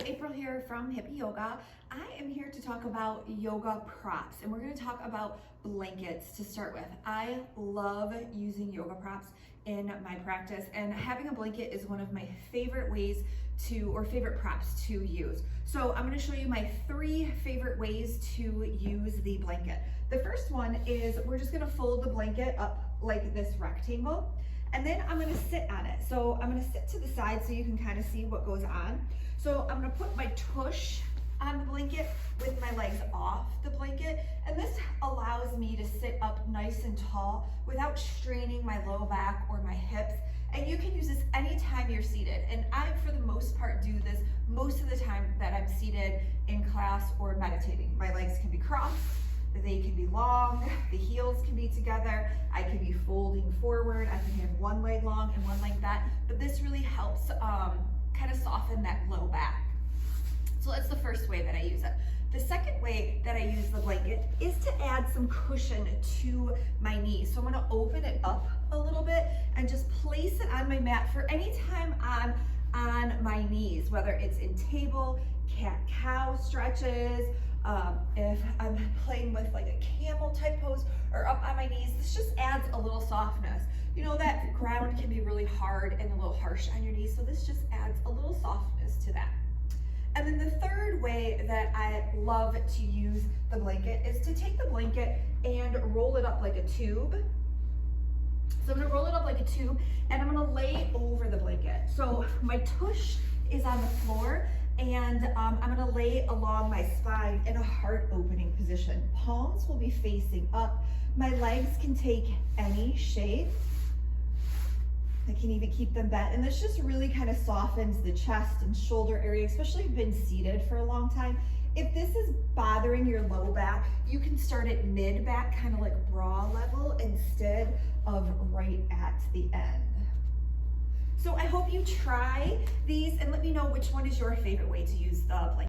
April here from Hippie Yoga. I am here to talk about yoga props, and we're going to talk about blankets to start with. I love using yoga props in my practice, and having a blanket is one of my favorite ways or favorite props to use. So I'm going to show you my 3 favorite ways to use the blanket. The first one is we're just going to fold the blanket up like this rectangle, and then I'm going to sit on it. So I'm going to sit to the side so you can kind of see what goes on. So I'm going to put my tush on the blanket with my legs off the blanket, and this allows me to sit up nice and tall without straining my low back or my hips. And you can use this anytime you're seated, and I for the most part do this most of the time that I'm seated in class or meditating. My legs can be crossed, they can be long, the heels can be together, I can be folding forward, I can have one leg long and one leg back, but this really helps kind of soften that low back. So that's the first way that I use it. The second way that I use the blanket is to add some cushion to my knees. So I'm gonna open it up a little bit and just place it on my mat for any time I'm on my knees, whether it's in table, cat-cow stretches, if I'm playing with like a camel type pose or up on my knees. This just adds a little softness. You know that ground can be really hard and a little harsh on your knees, so this just adds a little softness to that. And then the third way that I love to use the blanket is to take the blanket and roll it up like a tube. So I'm gonna roll it up like a tube, and I'm gonna lay over the blanket. So my tush is on the floor, and I'm gonna lay along my spine in a heart opening position. Palms will be facing up. My legs can take any shape. I can even keep them bent, and this just really kind of softens the chest and shoulder area, especially if you've been seated for a long time. If this is bothering your low back, you can start at mid back, kind of like bra level, instead of right at the end. So I hope you try these and let me know which one is your favorite way to use the blanket.